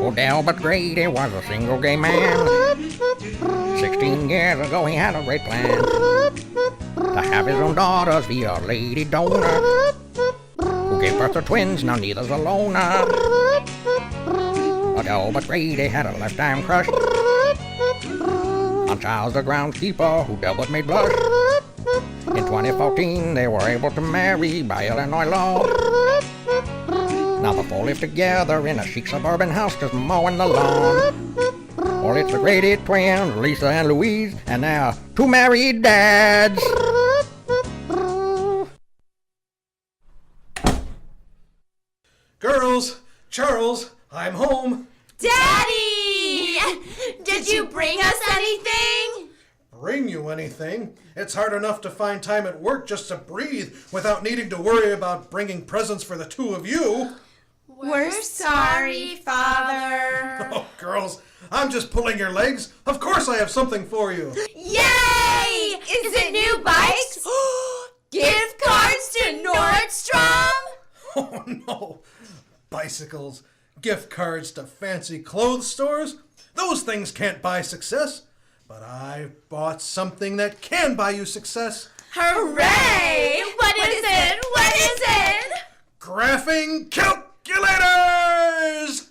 Old Albert Grady was a single gay man. 16 years ago he had a great plan to have his own daughters via a lady donor who gave birth to twins, now neither's a loner. But Albert Grady had a lifetime crush on Charles the groundskeeper who Delbert made blush. In 2014 they were able to marry by Illinois law. Now the four live together in a chic suburban house just mowing the lawn. Well, it's the Grady twins, Lisa and Louise, and they're two married dads. Girls, Charles, I'm home. Daddy! Did you bring us anything? Bring you anything? It's hard enough to find time at work just to breathe without needing to worry about bringing presents for the two of you. We're sorry, Father. Oh, girls, I'm just pulling your legs. Of course I have something for you. Yay! Is it new bikes? Gift cards to Nordstrom? Oh, no. Bicycles, gift cards to fancy clothes stores. Those things can't buy success. But I've bought something that can buy you success. Hooray! What is it? What is it? Graphing calculators!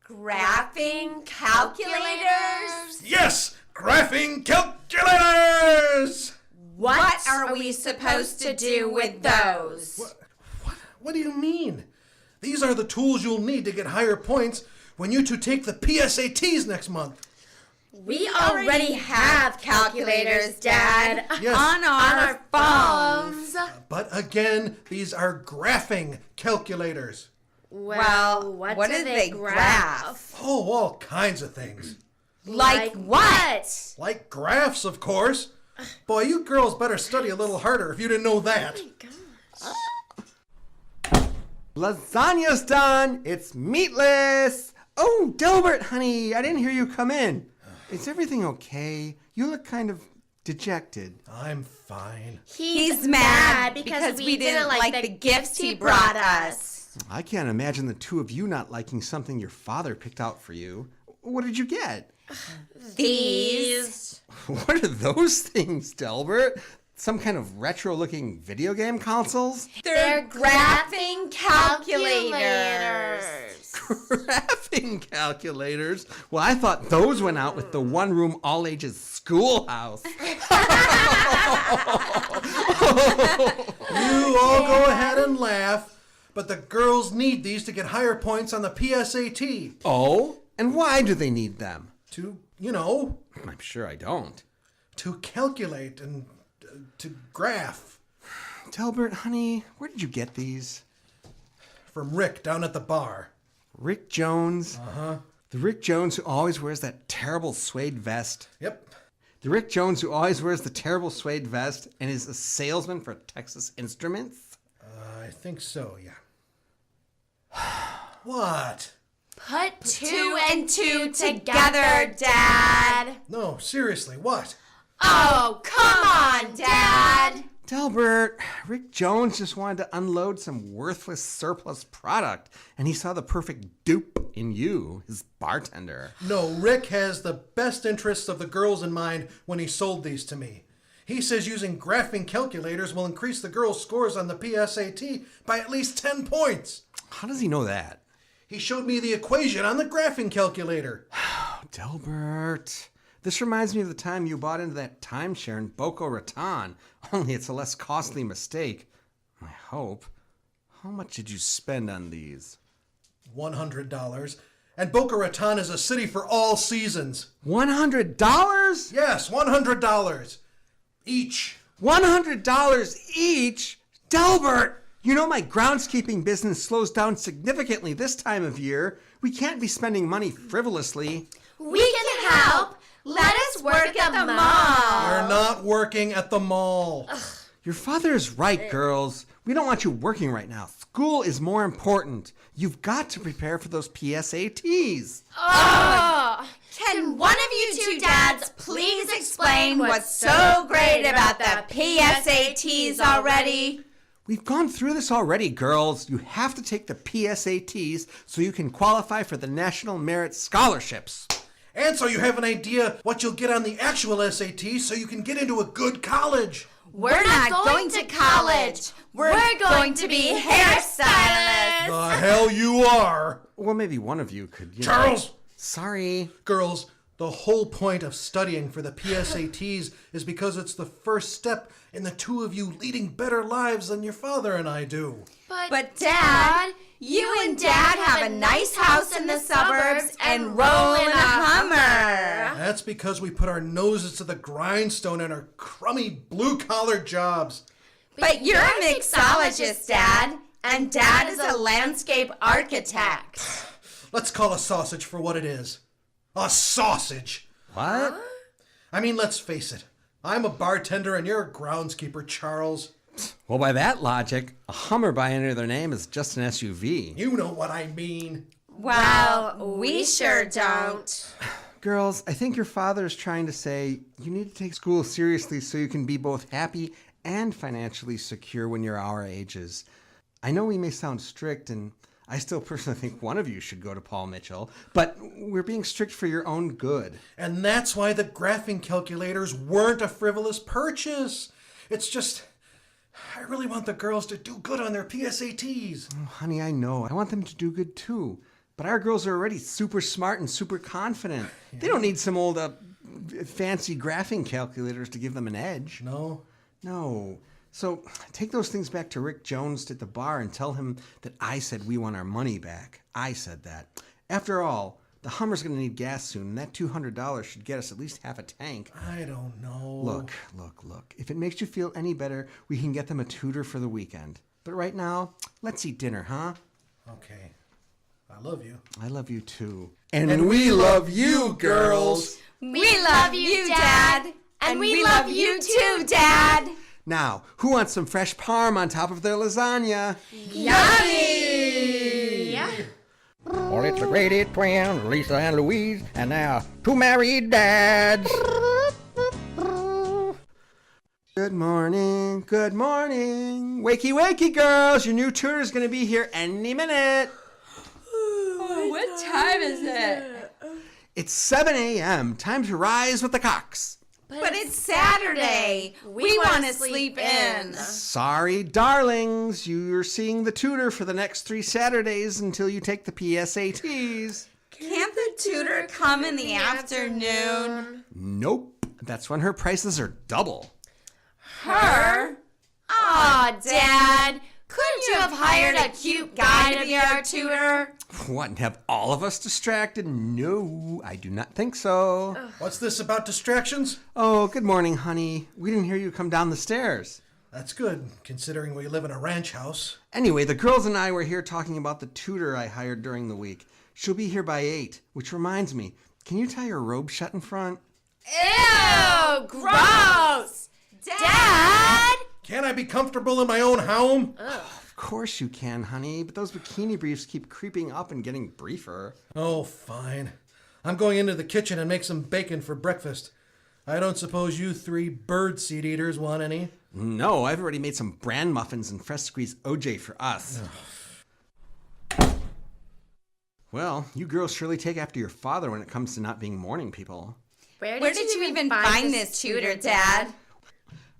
Graphing calculators? Yes, graphing calculators! What are we supposed to do with those? What do you mean? These are the tools you'll need to get higher points when you two take the PSATs next month. We already have calculators, Dad, Yes. on our phones. But again, these are graphing calculators. Well, what do they graph? Oh, all kinds of things. Like what? Like graphs, of course. Boy, you girls better study a little harder if you didn't know that. Lasagna's done. It's meatless. Oh, Delbert, honey, I didn't hear you come in. Is everything okay? You look kind of dejected. I'm fine. He's mad because we didn't like the gifts he brought us. I can't imagine the two of you not liking something your father picked out for you. What did you get? These. What are those things, Delbert? Some kind of retro-looking video game consoles? They're graphing calculators. Graphing calculators? Well, I thought those went out with the one-room all-ages schoolhouse. You all go ahead and laugh, but the girls need these to get higher points on the PSAT. Oh? And why do they need them? To, I'm sure I don't. to calculate and to graph. Delbert, honey, where did you get these? From Rick down at the bar. Rick Jones? Uh-huh. The Rick Jones who always wears that terrible suede vest. Yep. The Rick Jones who always wears the terrible suede vest and is a salesman for Texas Instruments? I think so, yeah. What? Put two and two together, Dad. No, seriously, what? Oh, come on, Dad. Delbert, Rick Jones just wanted to unload some worthless surplus product, and he saw the perfect dupe in you, his bartender. No, Rick has the best interests of the girls in mind when he sold these to me. He says using graphing calculators will increase the girls' scores on the PSAT by at least 10 points. How does he know that? He showed me the equation on the graphing calculator. Delbert, this reminds me of the time you bought into that timeshare in Boca Raton, only it's a less costly mistake. I hope. How much did you spend on these? $100. And Boca Raton is a city for all seasons. $100? Yes, $100. Each. $100 each? Delbert! You know my groundskeeping business slows down significantly this time of year. We can't be spending money frivolously. We can help. Let us work at the mall. We're not working at the mall. Your father is right, girls. We don't want you working right now. School is more important. You've got to prepare for those PSATs. Oh, can one of you two dads please explain what's so great about the PSATs already? We've gone through this already, girls. You have to take the PSATs so you can qualify for the National Merit Scholarships. And so you have an idea what you'll get on the actual SAT so you can get into a good college. We're not going to college. We're going to be hairstylists. The hell you are. Well, maybe one of you could. Charles! Sorry. Girls, the whole point of studying for the PSATs is because it's the first step in the two of you leading better lives than your father and I do. But Dad, you and Dad have a nice house in the suburbs and roll in a Hummer. That's because we put our noses to the grindstone in our crummy blue-collar jobs. But you're a mixologist, Dad, and Dad is a landscape architect. Let's call a sausage for what it is. A sausage. What? I mean, let's face it. I'm a bartender and you're a groundskeeper, Charles. Well, by that logic, a Hummer by any other name is just an SUV. You know what I mean. Well, we sure don't. Girls, I think your father is trying to say you need to take school seriously so you can be both happy and financially secure when you're our ages. I know we may sound strict, and I still personally think one of you should go to Paul Mitchell, but we're being strict for your own good. And that's why the graphing calculators weren't a frivolous purchase. It's just, I really want the girls to do good on their PSATs. Oh, honey, I know. I want them to do good too. But our girls are already super smart and super confident. Yeah. They don't need some old fancy graphing calculators to give them an edge. No? No. So take those things back to Rick Jones at the bar and tell him that I said we want our money back. I said that. After all, the Hummer's going to need gas soon, and that $200 should get us at least half a tank. I don't know. Look. If it makes you feel any better, we can get them a tutor for the weekend. But right now, let's eat dinner, huh? Okay. I love you. I love you too. And we love you, girls. We love you, Dad. And we love you too, Dad. Now, who wants some fresh parm on top of their lasagna? Yummy! Well, it's the Grady twins, Lisa and Louise, and now two married dads. Good morning. Wakey, wakey, girls. Your new tutor's going to be here any minute. What time is it? It's 7 a.m. Time to rise with the cocks. But it's Saturday. We want to sleep in. Sorry, darlings. You're seeing the tutor for the next 3 Saturdays until you take the PSATs. Can't the tutor come in the afternoon? Nope. That's when her prices are double. Her? Aw, Dad. Couldn't you have hired a cute guy to be our tutor? What, and have all of us distracted? No, I do not think so. What's this about distractions? Oh, good morning, honey. We didn't hear you come down the stairs. That's good, considering we live in a ranch house. Anyway, the girls and I were here talking about the tutor I hired during the week. She'll be here by 8, which reminds me, can you tie your robe shut in front? Ew, gross! Dad! Can't I be comfortable in my own home? Of course you can, honey, but those bikini briefs keep creeping up and getting briefer. Oh, fine. I'm going into the kitchen and make some bacon for breakfast. I don't suppose you 3 birdseed eaters want any? No, I've already made some bran muffins and fresh squeezed OJ for us. Well, you girls surely take after your father when it comes to not being morning people. Where did you even find this tutor, Dad?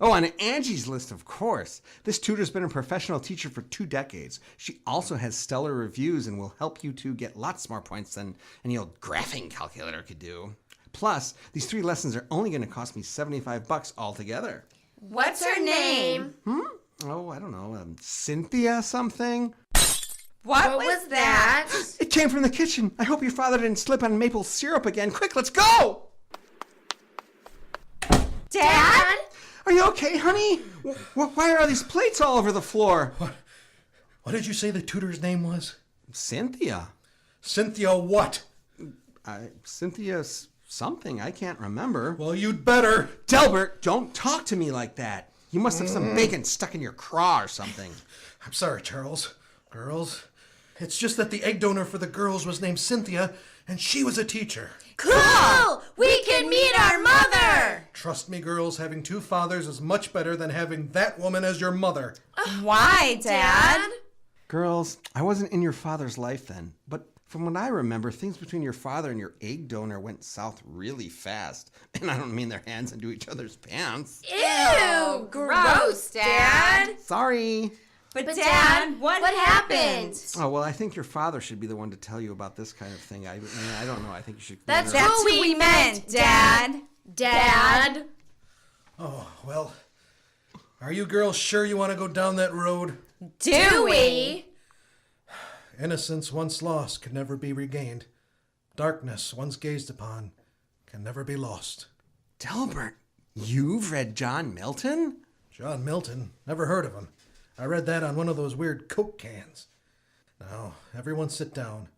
Oh, on Angie's list, of course. This tutor's been a professional teacher for 2 decades. She also has stellar reviews and will help you two get lots more points than any old graphing calculator could do. Plus, these 3 lessons are only going to cost me $75 altogether. What's her name? Oh, I don't know. Cynthia something? What was that? It came from the kitchen. I hope your father didn't slip on maple syrup again. Quick, let's go! Dad? Are you okay, honey? Why are all these plates all over the floor? What did you say the tutor's name was? Cynthia. Cynthia what? Cynthia something. I can't remember. Well, you'd better. Delbert, don't talk to me like that. You must have some bacon stuck in your craw or something. I'm sorry, Charles. Girls, It's just that the egg donor for the girls was named Cynthia, and she was a teacher. Cool! We can meet our mother! Trust me, girls, having two fathers is much better than having that woman as your mother. Why, Dad? Girls, I wasn't in your father's life then, but from what I remember, things between your father and your egg donor went south really fast. And I don't mean their hands into each other's pants. Ew! Gross, Dad! Sorry. But Dad, what happened? Oh, well, I think your father should be the one to tell you about this kind of thing. I don't know. I think you should... That's who we meant, Dad. Dad? Oh, well, are you girls sure you want to go down that road? Do we? Innocence once lost can never be regained. Darkness once gazed upon can never be lost. Delbert, you've read John Milton? John Milton? Never heard of him. I read that on one of those weird Coke cans. Now, everyone sit down.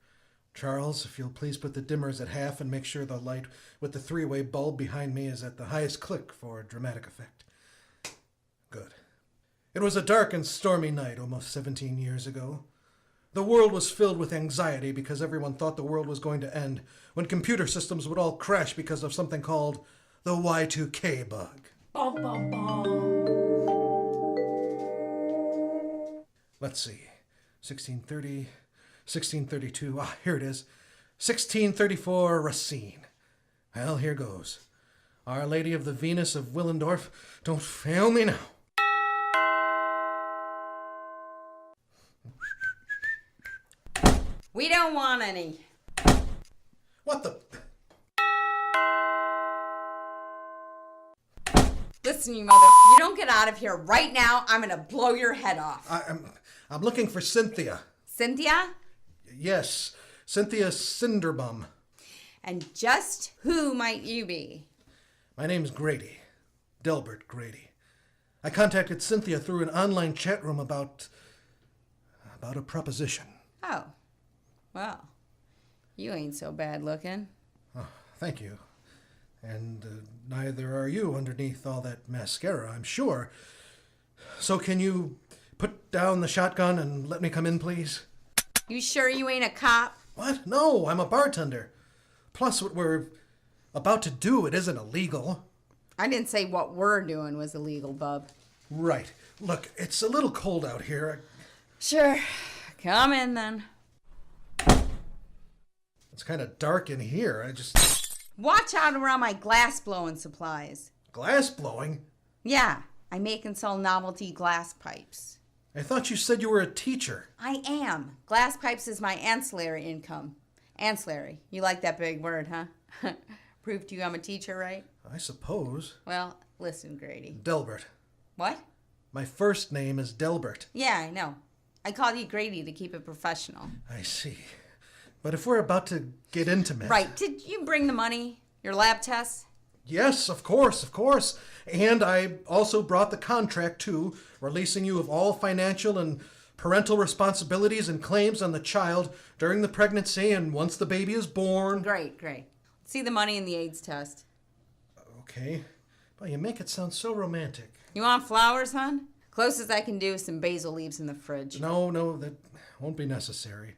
Charles, if you'll please put the dimmers at half and make sure the light with the three-way bulb behind me is at the highest click for dramatic effect. Good. It was a dark and stormy night almost 17 years ago. The world was filled with anxiety because everyone thought the world was going to end when computer systems would all crash because of something called the Y2K bug. Bum, bum, bum. Let's see. 1630, 1632. Ah, here it is. 1634 Racine. Well, here goes. Our Lady of the Venus of Willendorf, don't fail me now. We don't want any. What the... Listen, you mother, if you don't get out of here right now, I'm gonna blow your head off. I'm looking for Cynthia. Cynthia? Yes, Cynthia Cinderbum. And just who might you be? My name's Grady. Delbert Grady. I contacted Cynthia through an online chat room about a proposition. Oh, well, you ain't so bad looking. Oh, thank you. And neither are you underneath all that mascara, I'm sure. So can you put down the shotgun and let me come in, please? You sure you ain't a cop? What? No, I'm a bartender. Plus, what we're about to do, it isn't illegal. I didn't say what we're doing was illegal, bub. Right. Look, it's a little cold out here. Sure. Come in, then. It's kind of dark in here. Watch out around my glass blowing supplies. Glass blowing? Yeah, I make and sell novelty glass pipes. I thought you said you were a teacher. I am. Glass pipes is my ancillary income. Ancillary. You like that big word, huh? Prove to you I'm a teacher, right? I suppose. Well, listen, Grady. Delbert. What? My first name is Delbert. Yeah, I know. I called you Grady to keep it professional. I see. But if we're about to get intimate... Right. Did you bring the money? Your lab tests? Yes, of course, of course. And I also brought the contract, too, releasing you of all financial and parental responsibilities and claims on the child during the pregnancy and once the baby is born. Great, great. See the money in the AIDS test. Okay. Well, you make it sound so romantic. You want flowers, hon? Closest I can do is some basil leaves in the fridge. No, that won't be necessary.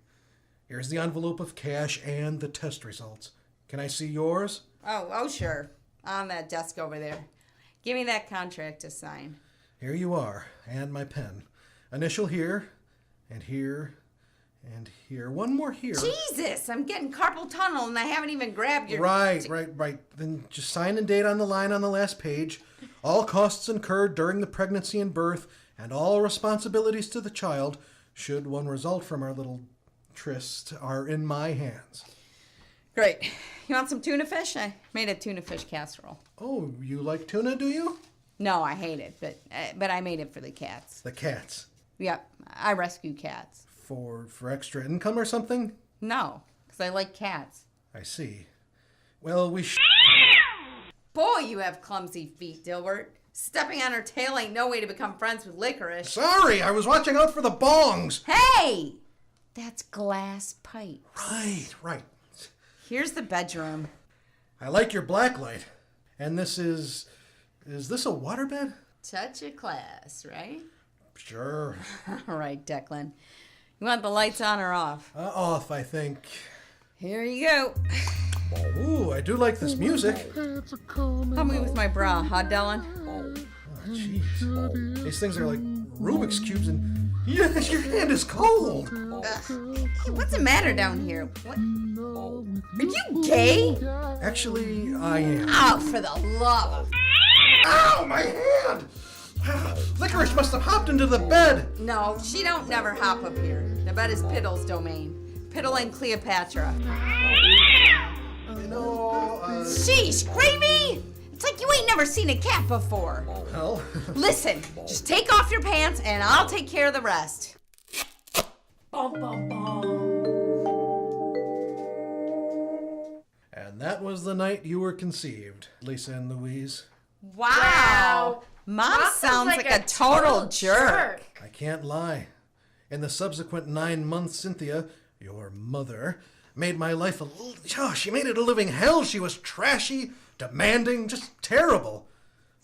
Here's the envelope of cash and the test results. Can I see yours? Oh, sure. On that desk over there. Give me that contract to sign. Here you are, and my pen. Initial here, and here, and here. One more here. Jesus, I'm getting carpal tunnel and I haven't even grabbed your... Right. Then just sign and date on the line on the last page. All costs incurred during the pregnancy and birth, and all responsibilities to the child, should one result from our little tryst, are in my hands. Great. You want some tuna fish? I made a tuna fish casserole. Oh, you like tuna, do you? No, I hate it, but I made it for the cats. The cats. Yep, I rescue cats. For extra income or something? No, because I like cats. I see. Well, Boy, you have clumsy feet, Dilbert. Stepping on her tail ain't no way to become friends with licorice. Sorry, I was watching out for the bongs. Hey! That's glass pipe. Right. Here's the bedroom. I like your blacklight. And this is this a waterbed? Touch of class, right? Sure. All right, Declan. You want the lights on or off? Off, I think. Here you go. Ooh, I do like this music. Help me with my bra, huh, Dylan? Oh, jeez. These things are like Rubik's Cubes and your hand is cold. Hey, what's the matter down here? What? Are you gay? Actually, I am. Oh, for the love of... Ow, my hand! Licorice must have hopped into the bed. No, she don't never hop up here. The bed is Piddle's domain. Piddle and Cleopatra. You know, Sheesh, Gravy! It's like you ain't never seen a cat before. Well... Listen, just take off your pants and I'll take care of the rest. And that was the night you were conceived, Lisa and Louise. Wow. Mom sounds like a total jerk. I can't lie. In the subsequent 9 months, Cynthia, your mother, made my life she made it a living hell. She was trashy, demanding, just terrible.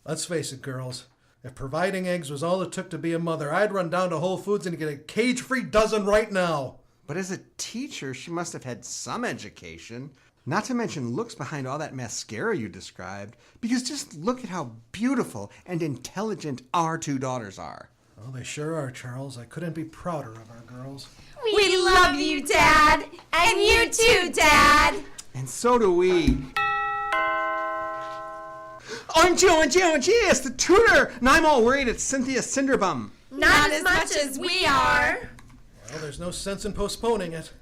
Let's face it, girls. If providing eggs was all it took to be a mother, I'd run down to Whole Foods and get a cage-free dozen right now. But as a teacher, she must have had some education. Not to mention looks behind all that mascara you described. Because just look at how beautiful and intelligent our two daughters are. Well, they sure are, Charles. I couldn't be prouder of our girls. We love you, Dad. And you too, Dad. And so do we. OMG, it's the tutor! And I'm all worried it's Cynthia Cinderbum. Not as much as we are. Well, there's no sense in postponing it.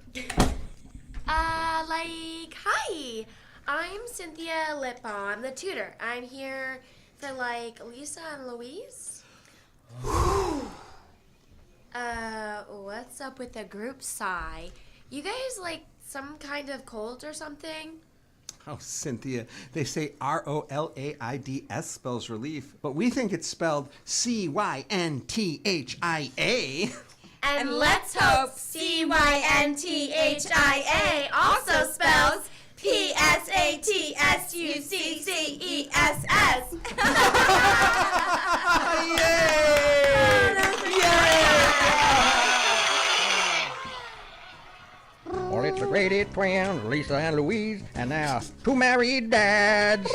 Hi, I'm Cynthia Lipbaum. I'm the tutor. I'm here for, Lisa and Louise. What's up with the group sigh? You guys, some kind of cold or something? Oh, Cynthia, they say ROLAIDS spells relief, but we think it's spelled CYNTHIA. And let's hope CYNTHIA also spells PSATSUCCESS. Well, it's the Grady twins, Lisa and Louise, and now two married dads.